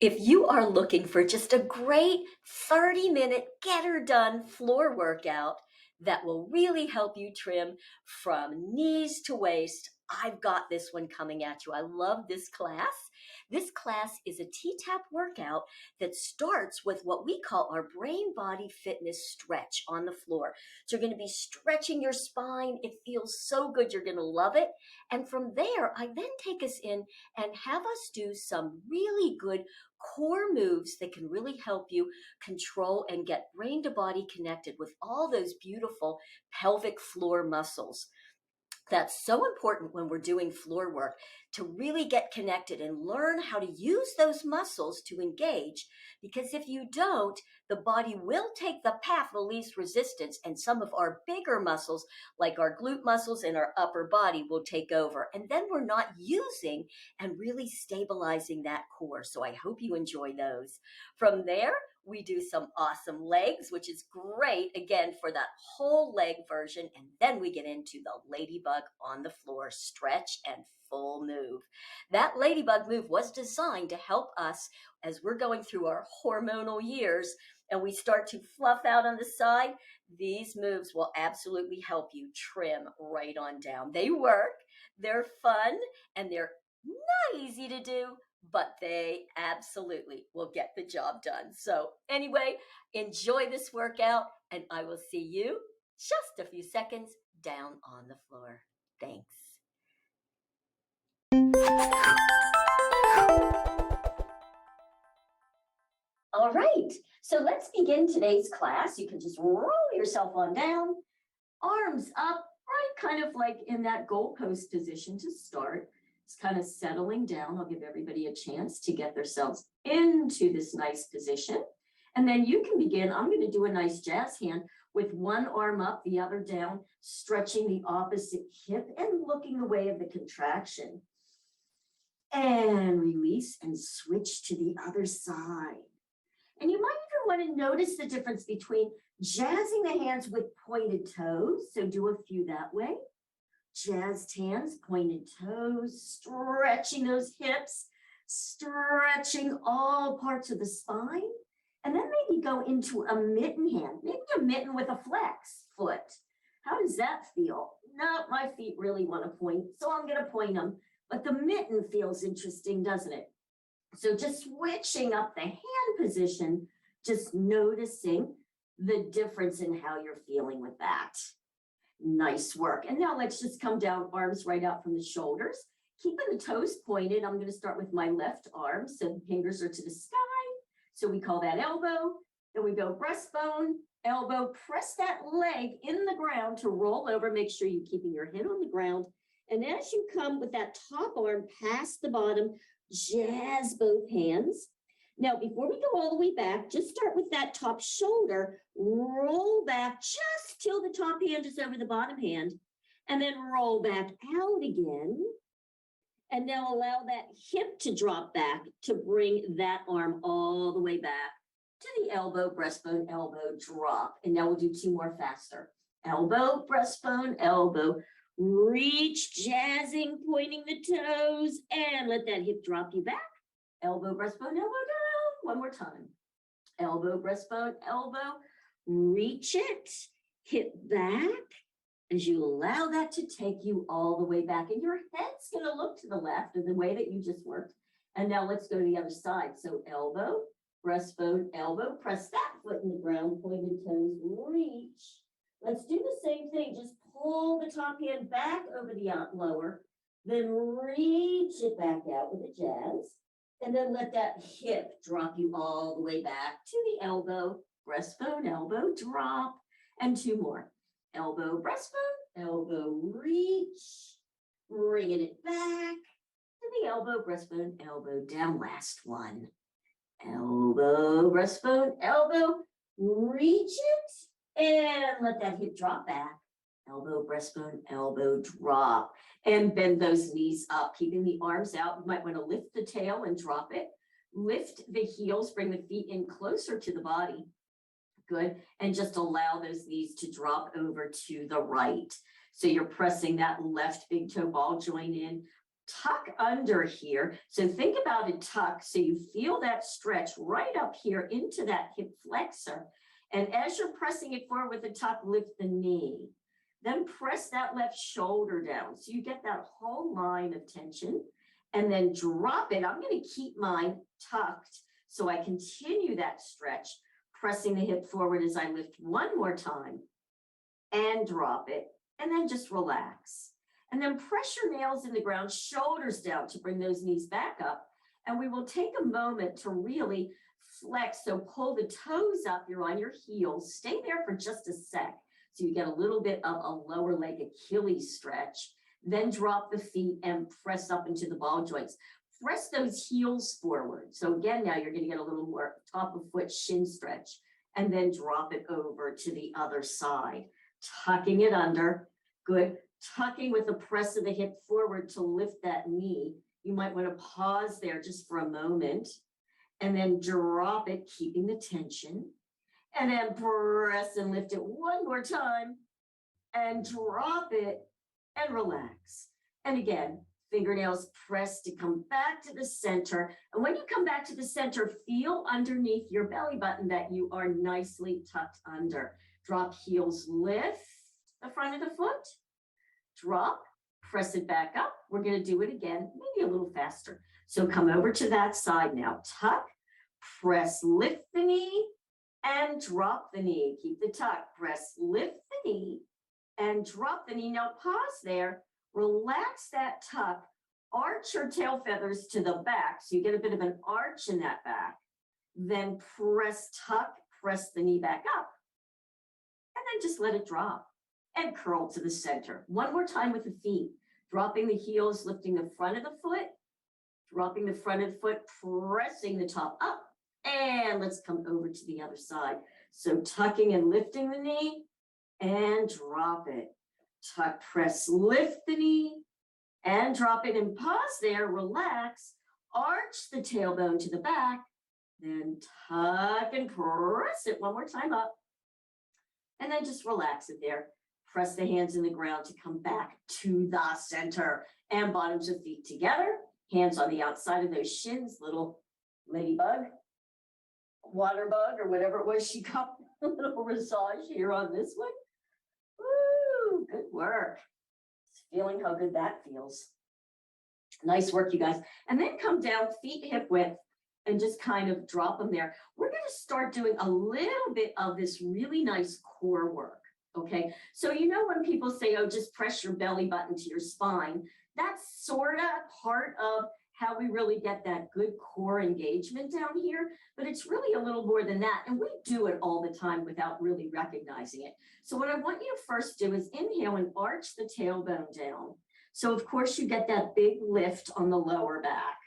If you are looking for just a great 30-minute get her done floor workout that will really help you trim from knees to waist, I've got this one coming at you. I love this class. This class is a T-Tapp workout that starts with what we call our brain body fitness stretch on the floor. So you're going to be stretching your spine. It feels so good. You're going to love it. And from there, I then take us in and have us do some really good core moves that can really help you control and get brain to body connected with all those beautiful pelvic floor muscles. That's so important when we're doing floor work to really get connected and learn how to use those muscles to engage. Because if you don't, the body will take the path of least resistance, and some of our bigger muscles, like our glute muscles and our upper body, will take over. And then we're not using and really stabilizing that core. So I hope you enjoy those. From there, we do some awesome legs, which is great, again, for that whole leg version. And then we get into the ladybug on the floor stretch and full move. That ladybug move was designed to help us as we're going through our hormonal years and we start to fluff out on the side. These moves will absolutely help you trim right on down. They work, they're fun, and they're not easy to do, but they absolutely will get the job done. So anyway, enjoy this workout, and I will see you just a few seconds down on the floor. Thanks. All right, so let's begin today's class. You can just roll yourself on down, arms up, right, kind of like in that goalpost position to start. It's kind of settling down. I'll give everybody a chance to get themselves into this nice position. And then you can begin. I'm going to do a nice jazz hand with one arm up, the other down, stretching the opposite hip and looking away of the contraction. And release and switch to the other side. And you might even want to notice the difference between jazzing the hands with pointed toes. So do a few that way. Jazzed hands, pointed toes, stretching those hips, stretching all parts of the spine. And then maybe go into a mitten hand, maybe a mitten with a flex foot. How does that feel? No, my feet really want to point, so I'm going to point them. But the mitten feels interesting, doesn't it? So just switching up the hand position, just noticing the difference in how you're feeling with that. Nice work. And now let's just come down, arms right out from the shoulders. Keeping the toes pointed, I'm going to start with my left arm. So the fingers are to the sky. So we call that elbow. Then we go breastbone, elbow, press that leg in the ground to roll over. Make sure you're keeping your head on the ground. And as you come with that top arm past the bottom, jazz both hands. Now, before we go all the way back, just start with that top shoulder, roll back just till the top hand is over the bottom hand, and then roll back out again. And now allow that hip to drop back to bring that arm all the way back to the elbow, breastbone, elbow, drop. And now we'll do two more faster. Elbow, breastbone, elbow, reach, jazzing, pointing the toes, and let that hip drop you back. Elbow, breastbone, elbow down. One more time. Elbow, breastbone, elbow, reach it, hip back as you allow that to take you all the way back. And your head's going to look to the left of the way that you just worked. And now let's go to the other side. So elbow, breastbone, elbow, press that foot in the ground, pointed toes, reach. Let's do the same thing. Just pull the top hand back over the lower, then reach it back out with a jazz. And then let that hip drop you all the way back to the elbow, breastbone, elbow, drop, and two more. Elbow, breastbone, elbow, reach, bringing it back to the elbow, breastbone, elbow, down. Last one. Elbow, breastbone, elbow, reach it, and let that hip drop back. Elbow, breastbone, elbow, drop, and bend those knees up, keeping the arms out. You might want to lift the tail and drop it. Lift the heels, bring the feet in closer to the body. Good. And just allow those knees to drop over to the right. So you're pressing that left big toe ball joint in. tuck under here. So think about a tuck. So you feel that stretch right up here into that hip flexor. And as you're pressing it forward with the tuck, lift the knee. Then press that left shoulder down. So you get that whole line of tension. And then drop it. I'm going to keep mine tucked so I continue that stretch, pressing the hip forward as I lift one more time and drop it. And then just relax. And then press your nails in the ground, shoulders down to bring those knees back up. And we will take a moment to really flex. So pull the toes up. You're on your heels. Stay there for just a sec. So you get a little bit of a lower leg Achilles stretch. Then drop the feet and press up into the ball joints. Press those heels forward. So again, now you're going to get a little more top of foot shin stretch. And then drop it over to the other side. Tucking it under. Good. Tucking with the press of the hip forward to lift that knee. You might want to pause there just for a moment. And then drop it, keeping the tension. And then press and lift it one more time. And drop it and relax. And again, fingernails press to come back to the center. And when you come back to the center, feel underneath your belly button that you are nicely tucked under. Drop heels, lift the front of the foot. Drop, press it back up. We're going to do it again, maybe a little faster. So come over to that side now. Tuck, press, lift the knee, and drop the knee. Keep the tuck. Press, lift the knee, and drop the knee. Now pause there. Relax that tuck. Arch your tail feathers to the back, so you get a bit of an arch in that back. Then press, tuck, press the knee back up. And then just let it drop. And curl to the center. One more time with the feet. Dropping the heels, lifting the front of the foot. Dropping the front of the foot, pressing the top up. And let's come over to the other side. So tucking and lifting the knee. And drop it. Tuck, press, lift the knee. And drop it. And pause there. Relax. Arch the tailbone to the back. Then tuck and press it one more time up. And then just relax it there. Press the hands in the ground to come back to the center. And bottoms of feet together. Hands on the outside of those shins. Little ladybug, water bug, or whatever it was she got. A little massage here on this one. Woo, good work. Just feeling how good that feels. Nice work, you guys. And then come down, feet hip width, and just kind of drop them there. We're going to start doing a little bit of this really nice core work. Okay, so you know when people say, oh, just press your belly button to your spine, that's sort of part of how we really get that good core engagement down here, but it's really a little more than that. And we do it all the time without really recognizing it. So what I want you to first do is inhale and arch the tailbone down. So of course you get that big lift on the lower back.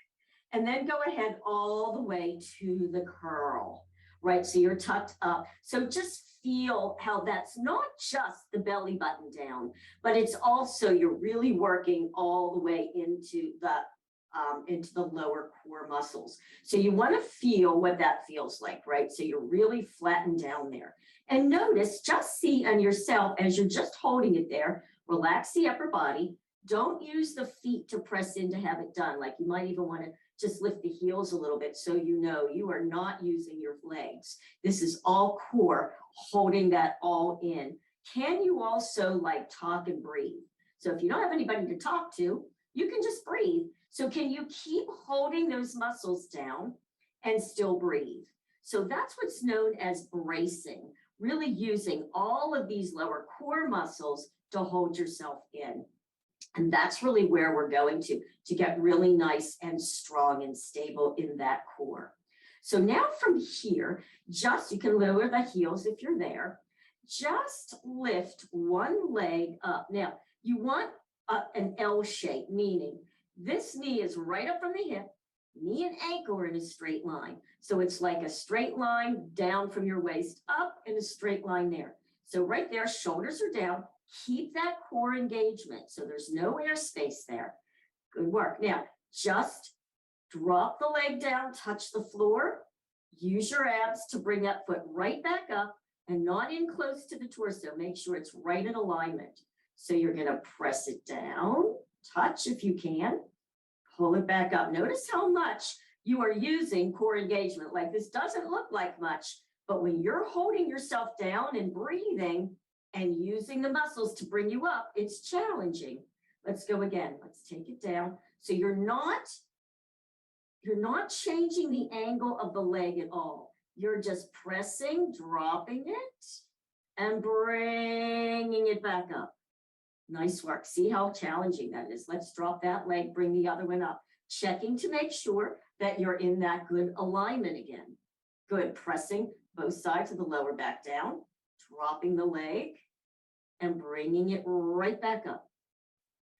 And then go ahead all the way to the curl, right? So you're tucked up. So just feel how that's not just the belly button down, but it's also you're really working all the way into the lower core muscles. So you want to feel what that feels like, right? So you're really flattened down there. And notice, just see on yourself as you're just holding it there, relax the upper body. Don't use the feet to press in to have it done. Like you might even want to just lift the heels a little bit so you know you are not using your legs. This is all core, holding that all in. Can you also like talk and breathe? So if you don't have anybody to talk to, you can just breathe. So can you keep holding those muscles down and still breathe? So that's what's known as bracing, really using all of these lower core muscles to hold yourself in. And that's really where we're going to get really nice and strong and stable in that core. So now from here, you can lower the heels if you're there. Just lift one leg up. Now, you want an L shape, meaning this knee is right up from the hip, knee and ankle are in a straight line. So it's like a straight line down from your waist up and a straight line there. So right there, shoulders are down. Keep that core engagement. So there's no air space there. Good work. Now, just drop the leg down, touch the floor. Use your abs to bring that foot right back up and not in close to the torso. Make sure it's right in alignment. So you're going to press it down, touch if you can. pull it back up. Notice how much you are using core engagement. Like this doesn't look like much, but when you're holding yourself down and breathing and using the muscles to bring you up, it's challenging. Let's go again. Let's take it down. So you're not changing the angle of the leg at all. You're just pressing, dropping it, and bringing it back up. Nice work. See how challenging that is. Let's drop that leg, bring the other one up. Checking to make sure that you're in that good alignment again. Good. Pressing both sides of the lower back down, dropping the leg, and bringing it right back up.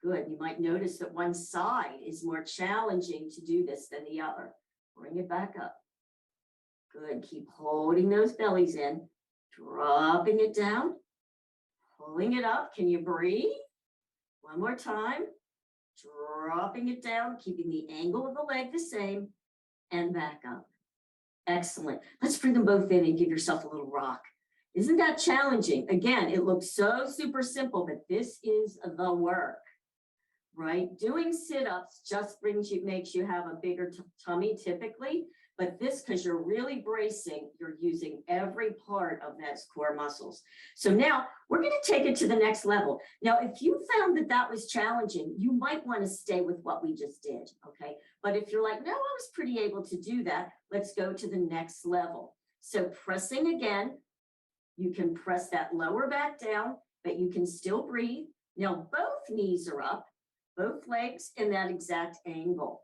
Good. You might notice that one side is more challenging to do this than the other. Bring it back up. Good. Keep holding those bellies in, dropping it down, pulling it up. Can you breathe? One more time. Dropping it down, keeping the angle of the leg the same, and back up. Excellent. Let's bring them both in and give yourself a little rock. Isn't that challenging? Again, it looks so super simple, but this is the work, right? Doing sit-ups just makes you have a bigger tummy typically, but this, because you're really bracing, you're using every part of those core muscles. So now we're going to take it to the next level. Now, if you found that that was challenging, you might want to stay with what we just did, okay? But if you're like, no, I was pretty able to do that, let's go to the next level. So pressing again, you can press that lower back down, but you can still breathe. Now, both knees are up, both legs in that exact angle.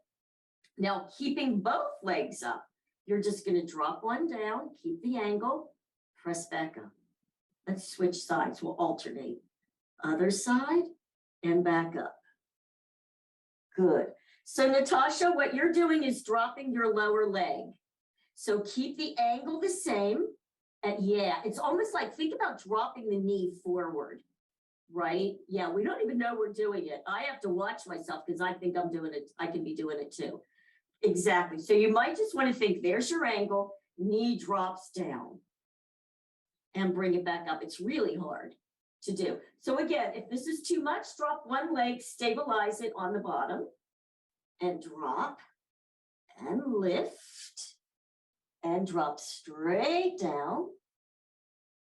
Now, keeping both legs up, you're just going to drop one down, keep the angle, press back up. Let's switch sides. We'll alternate. Other side and back up. Good. So, Natasha, what you're doing is dropping your lower leg. So keep the angle the same. And yeah, it's almost like, think about dropping the knee forward. Right? Yeah, we don't even know we're doing it. I have to watch myself because I think I'm doing it. I can be doing it too. Exactly. So you might just want to think, there's your angle, knee drops down and bring it back up. It's really hard to do. So again, if this is too much, drop one leg, stabilize it on the bottom and drop and lift and drop straight down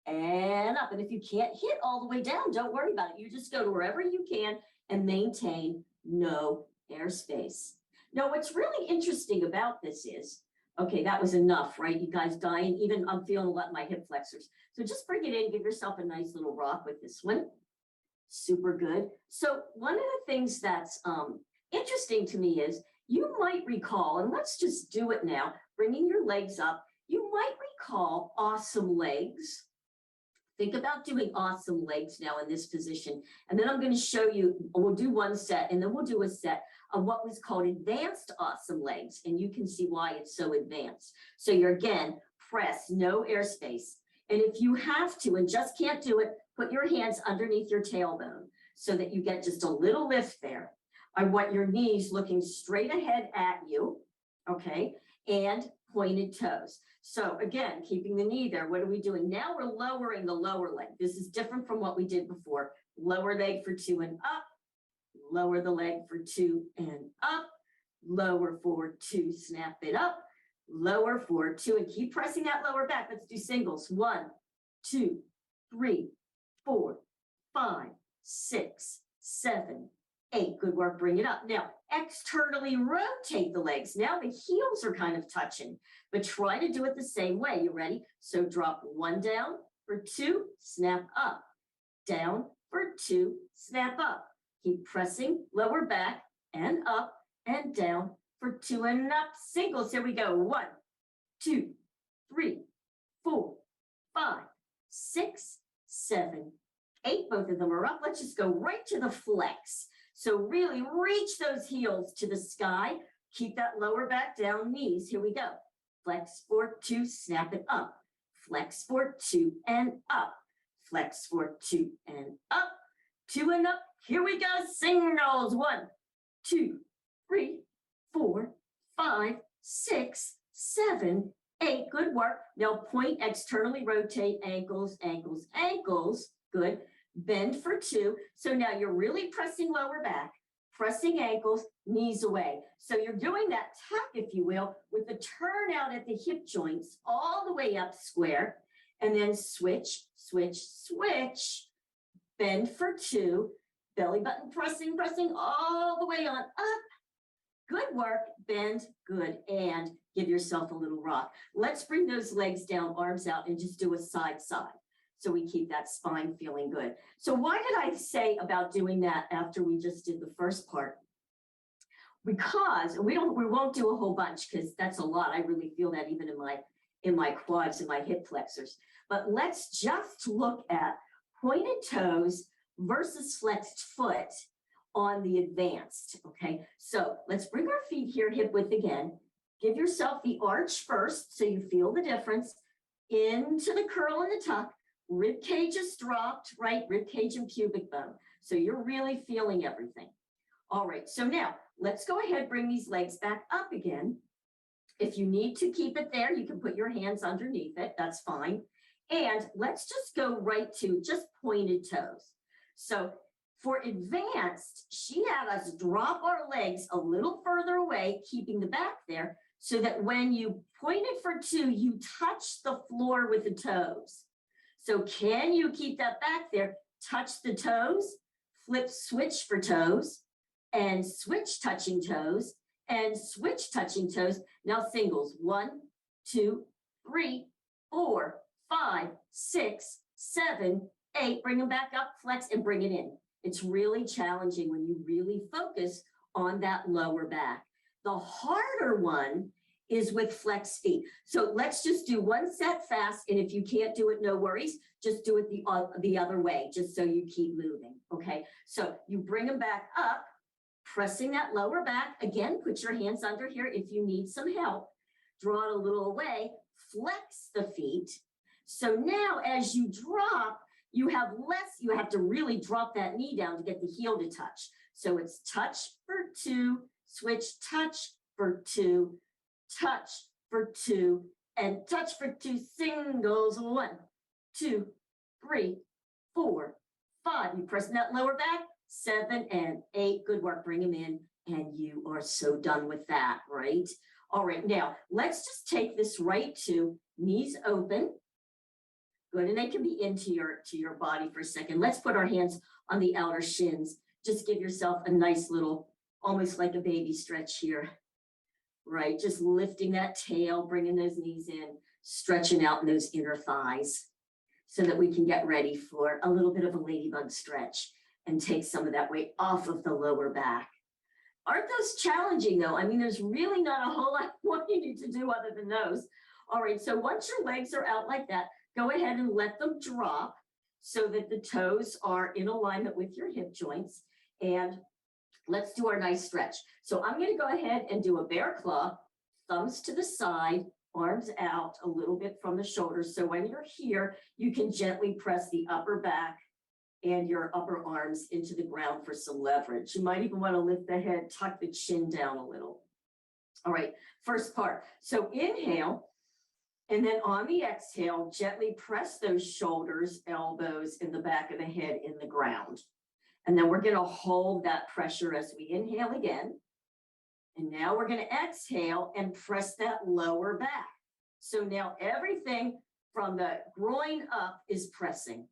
and up. And if you can't hit all the way down, don't worry about it. You just go to wherever you can and maintain no airspace. Now, what's really interesting about this is, okay, that was enough, right? You guys dying, even I'm feeling a lot in my hip flexors. So just bring it in, give yourself a nice little rock with this one. Super good. So one of the things that's interesting to me is you might recall, and let's just do it now, bringing your legs up, you might recall awesome legs. Think about doing awesome legs now in this position. And then I'm going to show you, we'll do one set, and then we'll do a set of what was called advanced awesome legs. And you can see why it's so advanced. So you're, again, press, no airspace. And if you have to and just can't do it, put your hands underneath your tailbone so that you get just a little lift there. I want your knees looking straight ahead at you, okay, and pointed toes. So again, keeping the knee there, what are we doing? Now we're lowering the lower leg. This is different from what we did before. Lower leg for 2 and up, lower the leg for 2 and up, lower for 2, snap it up, lower for 2, and keep pressing that lower back. Let's do singles. 1, 2, 3, 4, 5, 6, 7, 8. Good work. Bring it up. Now, externally rotate the legs. Now the heels are kind of touching, but try to do it the same way. You ready? So drop 1 down for 2, snap up. Down for 2, snap up. Keep pressing lower back and up and down for 2 and up. Singles. Here we go. 1, 2, 3, 4, 5, 6, 7, 8. Both of them are up. Let's just go right to the flex. So really reach those heels to the sky. Keep that lower back down, knees. Here we go. Flex for 2, snap it up. Flex for 2 and up. Flex for 2 and up. 2 and up. Here we go. Singles. 1, 2, 3, 4, 5, 6, 7, 8. Good work. Now point, externally rotate, ankles, ankles, ankles. Good. Bend for 2. So now you're really pressing lower back, pressing ankles, knees away. So you're doing that tap, if you will, with the turn out at the hip joints all the way up square, and then switch, switch, switch, bend for 2, belly button pressing, pressing all the way on up. Good work, bend, good, and give yourself a little rock. Let's bring those legs down, arms out, and just do a side, side. So we keep that spine feeling good. So why did I say about doing that after we just did the first part? Because we won't do a whole bunch because that's a lot. I really feel that even in my quads and my hip flexors. But let's just look at pointed toes versus flexed foot on the advanced, okay? So let's bring our feet here, hip width again. Give yourself the arch first so you feel the difference. Into the curl and the tuck. Rib cage is dropped, right? Rib cage and pubic bone. So you're really feeling everything. All right, so now let's go ahead, bring these legs back up again. If you need to keep it there, you can put your hands underneath it, that's fine. And let's just go right to just pointed toes. So for advanced, she had us drop our legs a little further away, keeping the back there, so that when you pointed for 2, you touch the floor with the toes. So can you keep that back there? Touch the toes, flip, switch for toes, and switch touching toes, and switch touching toes. Now singles, 1, 2, 3, 4, 5, 6, 7, 8. Bring them back up, flex, and bring it in. It's really challenging when you really focus on that lower back. The harder one is with flex feet. So let's just do one set fast, and if you can't do it, no worries. Just do it the other way, just so you keep moving, okay? So you bring them back up, pressing that lower back. Again, put your hands under here if you need some help. Draw it a little away, flex the feet. So now as you drop, you have to really drop that knee down to get the heel to touch. So it's touch for 2, switch, touch for 2, touch for 2, and touch for 2 singles. 1, 2, 3, 4, 5. You press that lower back, 7 and 8. Good work. Bring them in, and you are so done with that, right? All right, now let's just take this right to knees open. Good, and they can be into your body for a second. Let's put our hands on the outer shins. Just give yourself a nice little, almost like a baby stretch here, right? Just lifting that tail, bringing those knees in, stretching out those inner thighs so that we can get ready for a little bit of a ladybug stretch and take some of that weight off of the lower back. Aren't those challenging though? I mean, there's really not a whole lot more you need to do other than those. All right, so once your legs are out like that, go ahead and let them drop so that the toes are in alignment with your hip joints. And let's do our nice stretch. So I'm going to go ahead and do a bear claw, thumbs to the side, arms out a little bit from the shoulders. So when you're here, you can gently press the upper back and your upper arms into the ground for some leverage. You might even want to lift the head, tuck the chin down a little. All right, first part. So inhale. And then on the exhale, gently press those shoulders, elbows in the back of the head in the ground. And then we're going to hold that pressure as we inhale again. And now we're going to exhale and press that lower back. So now everything from the groin up is pressing.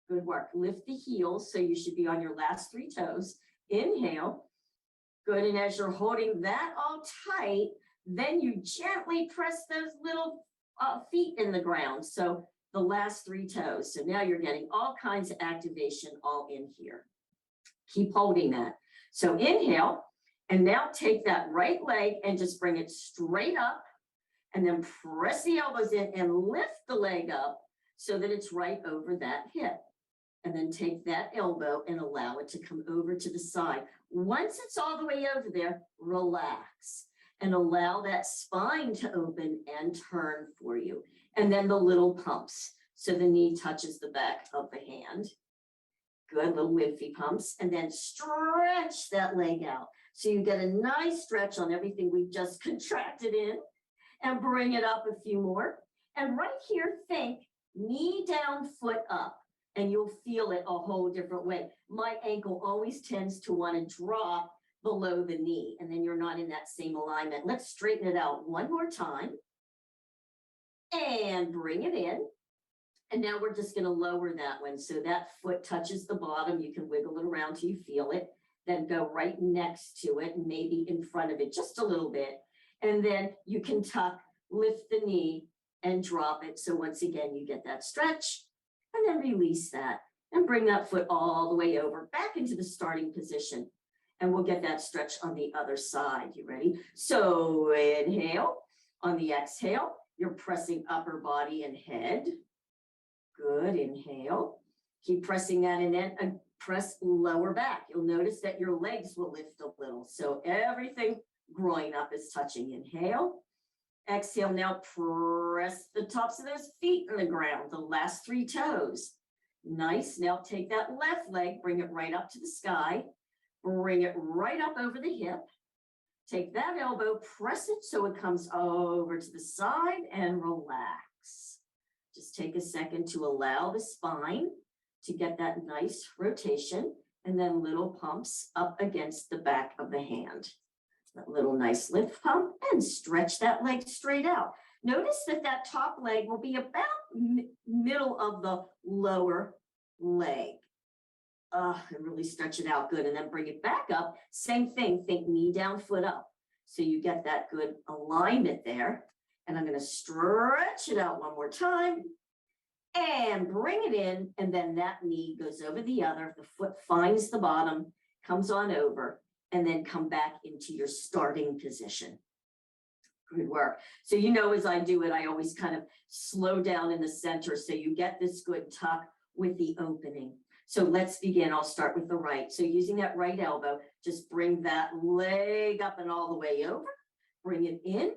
Good work. Lift the heels. So you should be on your last 3 toes. Inhale. Good. And as you're holding that all tight, then you gently press those little feet in the ground. So the last 3 toes. So now you're getting all kinds of activation all in here. Keep holding that. So inhale, and now take that right leg and just bring it straight up, and then press the elbows in and lift the leg up so that it's right over that hip. And then take that elbow and allow it to come over to the side. Once it's all the way over there, relax and allow that spine to open and turn for you. And then the little pumps. So the knee touches the back of the hand. Good, little lymphy pumps. And then stretch that leg out. So you get a nice stretch on everything we've just contracted in. And bring it up a few more. And right here, think knee down, foot up. And you'll feel it a whole different way. My ankle always tends to want to drop below the knee, and then you're not in that same alignment. Let's straighten it out one more time. And bring it in. And now we're just going to lower that one. So that foot touches the bottom. You can wiggle it around till you feel it. Then go right next to it, maybe in front of it just a little bit. And then you can tuck, lift the knee, and drop it. So once again, you get that stretch, and then release that. And bring that foot all the way over, back into the starting position. And we'll get that stretch on the other side. You ready? So inhale. On the exhale, you're pressing upper body and head. Good, inhale. Keep pressing that in and press lower back. You'll notice that your legs will lift a little. So everything groin up is touching. Inhale. Exhale, now press the tops of those feet on the ground, the last 3 toes. Nice, now take that left leg, bring it right up to the sky. Bring it right up over the hip. Take that elbow, press it so it comes over to the side and relax. Just take a second to allow the spine to get that nice rotation, and then little pumps up against the back of the hand. That little nice lift pump, and stretch that leg straight out. Notice that that top leg will be about middle of the lower leg. And really stretch it out good, and then bring it back up. Same thing, think knee down, foot up. So you get that good alignment there. And I'm going to stretch it out one more time and bring it in. And then that knee goes over the other. The foot finds the bottom, comes on over, and then come back into your starting position. Good work. So, you know, as I do it, I always kind of slow down in the center so you get this good tuck with the opening. So let's begin. I'll start with the right. So using that right elbow, just bring that leg up and all the way over. Bring it in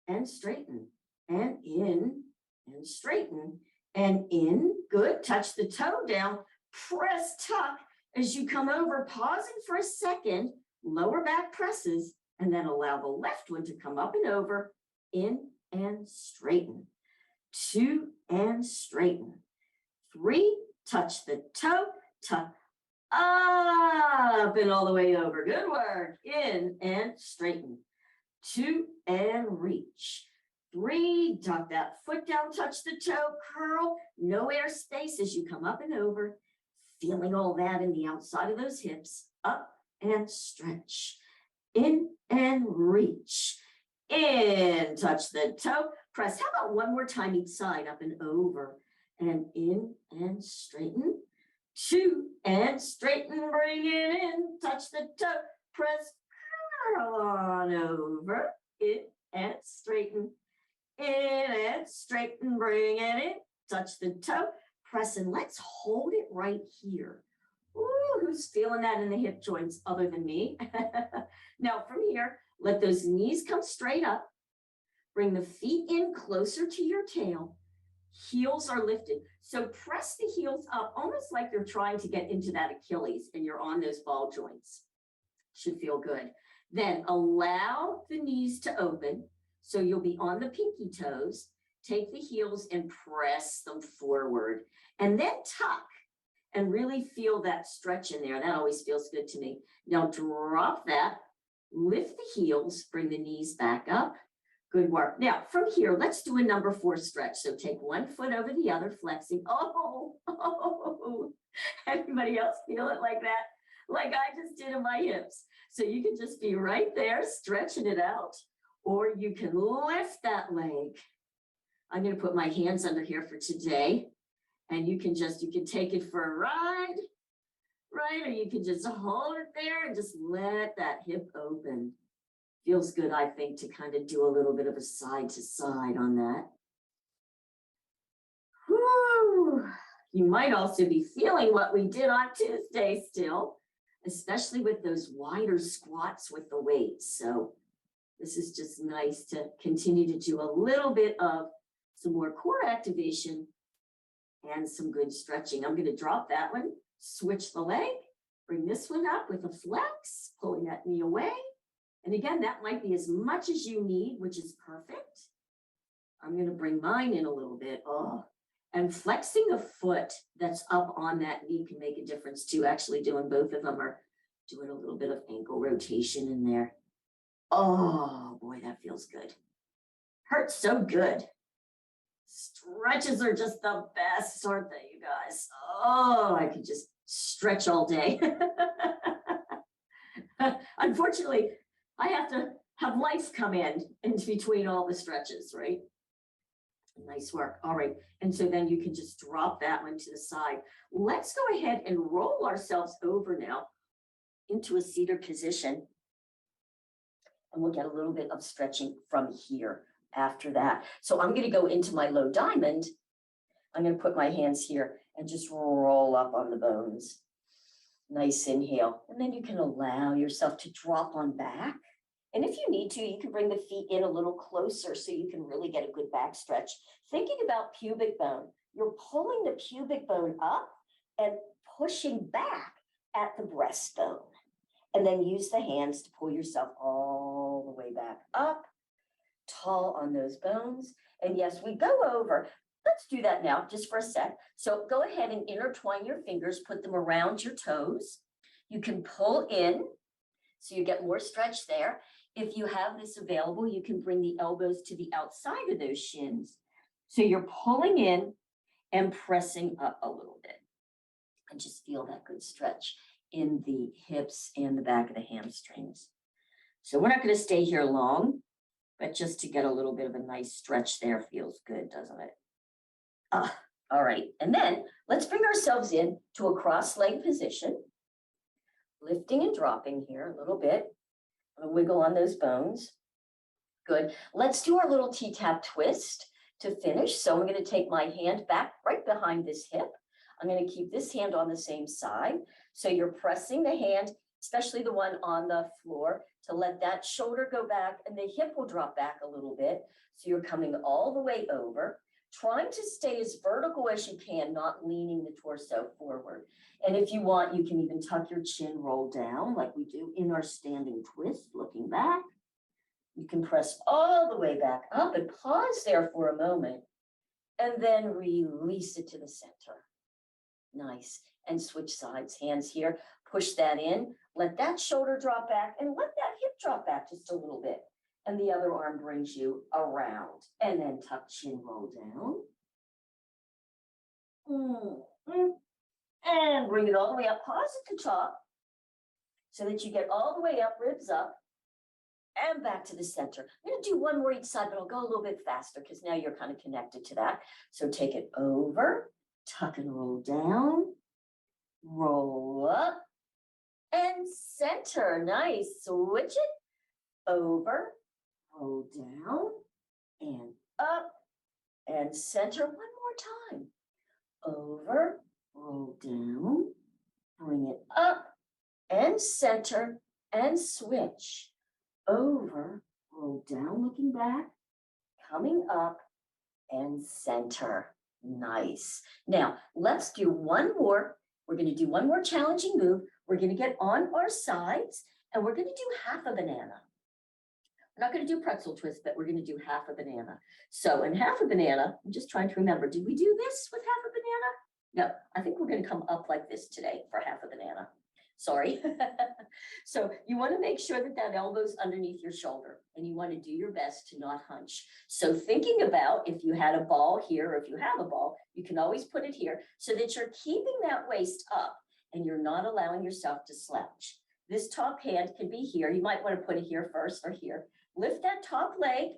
and straighten, and in and straighten, and in. Good. Touch the toe down. Press tuck as you come over, pausing for a second. Lower back presses, and then allow the left one to come up and over. In and straighten. 2 and straighten. 3. Touch the toe, tuck up and all the way over. Good work. In and straighten. 2 and reach. 3, tuck that foot down, touch the toe, curl. No air space as you come up and over. Feeling all that in the outside of those hips. Up and stretch. In and reach. In, touch the toe, press. How about one more time each side, up and over. And in and straighten. 2 and straighten, bring it in, touch the toe, press, curl on over. In and straighten. In and straighten, bring it in, touch the toe, press, and let's hold it right here. Ooh, who's feeling that in the hip joints other than me? Now from here, let those knees come straight up. Bring the feet in closer to your tail. Heels are lifted. So press the heels up, almost like you're trying to get into that Achilles and you're on those ball joints. Should feel good. Then allow the knees to open. So you'll be on the pinky toes. Take the heels and press them forward. And then tuck and really feel that stretch in there. That always feels good to me. Now drop that, lift the heels, bring the knees back up. Good work. Now, from here, let's do a number 4 stretch. So take one foot over the other, flexing. Oh, everybody else feel it like that? Like I just did in my hips. So you can just be right there, stretching it out, or you can lift that leg. I'm going to put my hands under here for today, and you can take it for a ride, right? Or you can just hold it there and just let that hip open. Feels good, I think, to kind of do a little bit of a side to side on that. Whew. You might also be feeling what we did on Tuesday still, especially with those wider squats with the weights. So this is just nice to continue to do a little bit of some more core activation and some good stretching. I'm going to drop that one, switch the leg, bring this one up with a flex, pulling that knee away. And again, that might be as much as you need, which is perfect. I'm going to bring mine in a little bit. And flexing the foot that's up on that knee can make a difference too. Actually doing both of them are Doing a little bit of ankle rotation in there. Oh boy, that feels good. Hurts so good. Stretches are just the best, aren't they, you guys? Oh, I could just stretch all day. Unfortunately, I have to have life come in between all the stretches, right? Nice work. All right. And so then you can just drop that one to the side. Let's go ahead and roll ourselves over now into a seated position. And we'll get a little bit of stretching from here after that. So I'm going to go into my low diamond. I'm going to put my hands here and just roll up on the bones. Nice inhale. And then you can allow yourself to drop on back. And if you need to, you can bring the feet in a little closer so you can really get a good back stretch. Thinking about pubic bone, you're pulling the pubic bone up and pushing back at the breastbone. And then use the hands to pull yourself all the way back up, tall on those bones. And yes, we go over. Let's do that now, just for a sec. So go ahead and intertwine your fingers, put them around your toes. You can pull in, so you get more stretch there. If you have this available, you can bring the elbows to the outside of those shins. So you're pulling in and pressing up a little bit. And just feel that good stretch in the hips and the back of the hamstrings. So we're not going to stay here long, but just to get a little bit of a nice stretch there feels good, doesn't it? All right. And then let's bring ourselves in to a cross-leg position, lifting and dropping here a little bit. I'm going to wiggle on those bones. Good. Let's do our little T-Tapp twist to finish. So I'm going to take my hand back right behind this hip. I'm going to keep this hand on the same side. So you're pressing the hand, especially the one on the floor, to let that shoulder go back and the hip will drop back a little bit. So you're coming all the way over, trying to stay as vertical as you can, not leaning the torso forward. And if you want, you can even tuck your chin, roll down like we do in our standing twist, looking back. You can press all the way back up and pause there for a moment, and then release it to the center. Nice. And switch sides, hands here, push that in, let that shoulder drop back and let that hip drop back just a little bit. And the other arm brings you around, and then tuck chin, roll down. And bring it all the way up, pause at the top so that you get all the way up, ribs up, and back to the center. I'm going to do one more each side, but I'll go a little bit faster because now you're kind of connected to that. So take it over, tuck and roll down, roll up, and center. Nice. Switch it over, roll down, and up, and center. One more time. Over, roll down, bring it up, and center, and switch. Over, roll down, looking back, coming up, and center. Nice. Now, let's do one more. We're going to do one more challenging move. We're going to get on our sides, and we're going to do half a banana. We're not going to do pretzel twist, but we're going to do half a banana. So in half a banana, I'm just trying to remember, did we do this with half a banana? No, I think we're going to come up like this today for half a banana. Sorry. So you want to make sure that that elbow's underneath your shoulder, and you want to do your best to not hunch. So thinking about if you had a ball here, or if you have a ball, you can always put it here so that you're keeping that waist up and you're not allowing yourself to slouch. This top hand can be here. You might want to put it here first or here. Lift that top leg.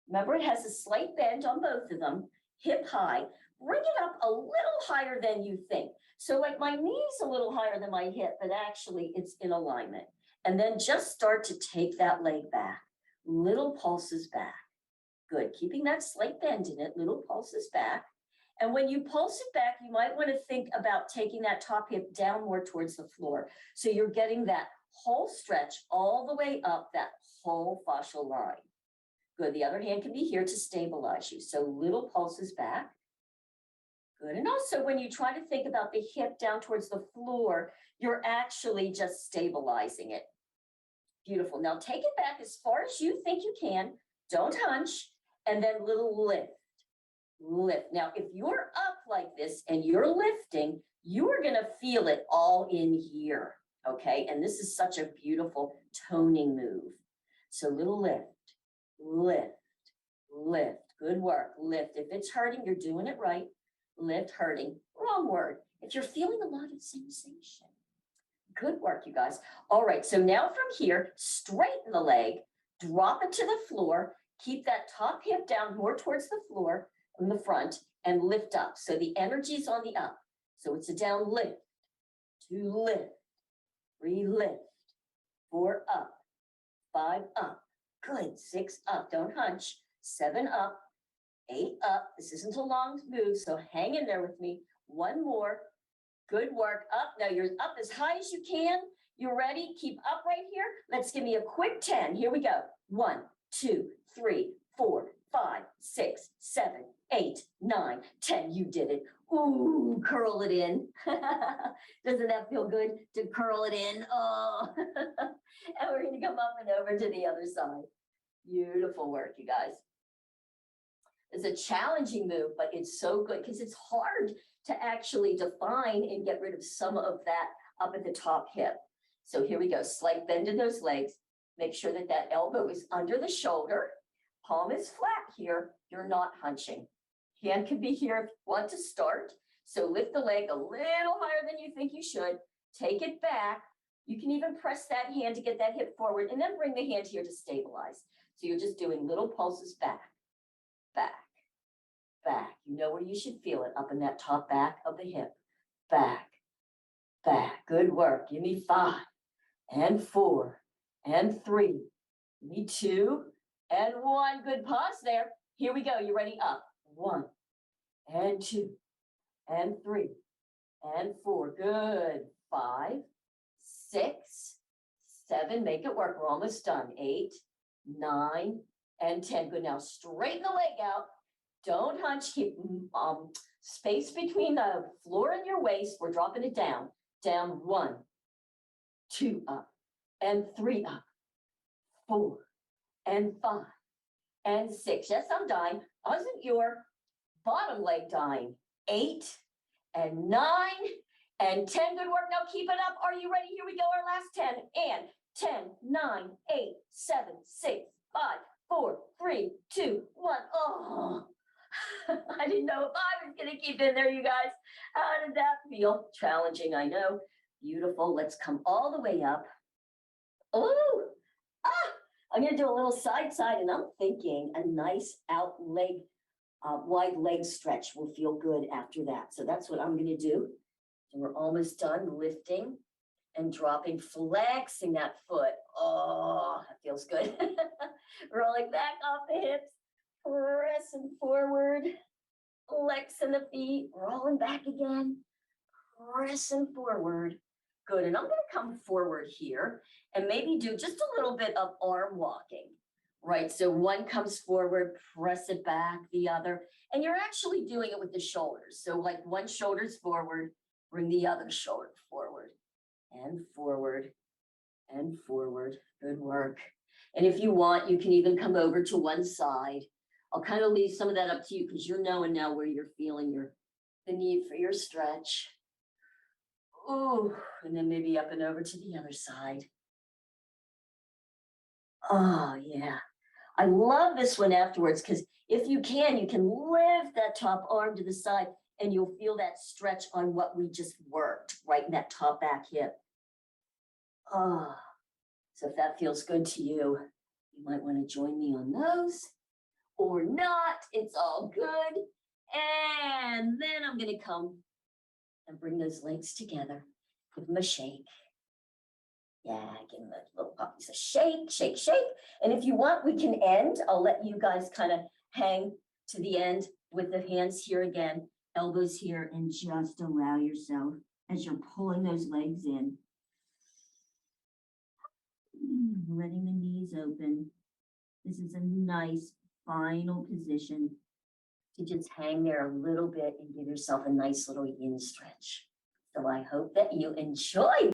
Remember, it has a slight bend on both of them, hip high. Bring it up a little higher than you think. So like my knee's a little higher than my hip, but actually it's in alignment. And then just start to take that leg back. Little pulses back. Good. Keeping that slight bend in it, little pulses back. And when you pulse it back, you might want to think about taking that top hip down more towards the floor. So you're getting that whole stretch all the way up that whole fascial line. Good. The other hand can be here to stabilize you. So little pulses back. Good. And also when you try to think about the hip down towards the floor, you're actually just stabilizing it. Beautiful. Now take it back as far as you think you can. Don't hunch. And then little lift. Lift. Now, if you're up like this and you're lifting, you are going to feel it all in here. okay? And this is such a beautiful toning move. So little lift, lift, lift. Good work, lift. If it's hurting, you're doing it right. Lift, hurting, wrong word. If you're feeling a lot of sensation. Good work, you guys. All right, so now from here, straighten the leg, drop it to the floor, keep that top hip down more towards the floor in the front, and lift up. So the energy is on the up. So it's a down lift, 2 lift, 3 lift, 4 up, 5 up. Good, 6 up, don't hunch. 7 up, 8 up. This isn't a long move, so hang in there with me. 1 more. Good work, up. Now you're up as high as you can. You're ready, keep up right here. Let's give me a quick 10. Here we go. 1, 2, 3, 4, 5, 6, 7, 8, 9, 10. You did it. Ooh, curl it in. Doesn't that feel good to curl it in? Oh, and we're gonna come up and over to the other side. Beautiful work, you guys. It's a challenging move, but it's so good because it's hard to actually define and get rid of some of that up at the top hip. So here we go, slight bend in those legs. Make sure that that elbow is under the shoulder. Palm is flat here. You're not hunching. Hand can be here if you want to start. So lift the leg a little higher than you think you should. Take it back. You can even press that hand to get that hip forward and then bring the hand here to stabilize. So you're just doing little pulses back, back, back. You know where you should feel it, up in that top back of the hip. Back, back. Good work. Give me 5 and 4 and 3. Give me 2 and 1. Good pause there. Here we go. You ready? Up. 1 and 2 and 3 and 4. Good. 5, 6, 7. Make it work. We're almost done. 8, 9, and 10. Good. Now straighten the leg out. Don't hunch. Keep space between the floor and your waist. We're dropping it down. Down. 1, 2 up, and 3 up, 4 and 5 and 6. Yes, I'm dying. Wasn't your bottom leg dying? 8 and 9 and 10. Good work. Now keep it up. Are you ready? Here we go. Our last 10. And 10, 9, 8, 7, 6, 5, 4, 3, 2, 1. Oh, I didn't know if I was going to keep in there, you guys. How did that feel? Challenging, I know. Beautiful. Let's come all the way up. Oh, I'm going to do a little side, and I'm thinking a nice out leg, wide leg stretch will feel good after that. So that's what I'm going to do. And we're almost done lifting and dropping, flexing that foot. Oh, that feels good. Rolling back off the hips, pressing forward, flexing the feet, rolling back again, pressing forward. Good. And I'm going to come forward here and maybe do just a little bit of arm walking, right? So one comes forward, press it back, the other, and you're actually doing it with the shoulders. So like one shoulder's forward, bring the other shoulder forward and forward and forward. Good work. And if you want, you can even come over to one side. I'll kind of leave some of that up to you because you're knowing now where you're feeling the need for your stretch. Ooh, and then maybe up and over to the other side. Oh, yeah. I love this one afterwards because if you can lift that top arm to the side and you'll feel that stretch on what we just worked, right in that top back hip. Oh, so if that feels good to you, you might want to join me on those or not. It's all good. And then I'm going to come and bring those legs together. Give them a shake. Yeah, give them a little puppies a shake, shake, shake. And if you want, we can end. I'll let you guys kind of hang to the end with the hands here again, elbows here, and just allow yourself as you're pulling those legs in. Letting the knees open. This is a nice final position to just hang there a little bit and give yourself a nice little yin stretch. So I hope that you enjoy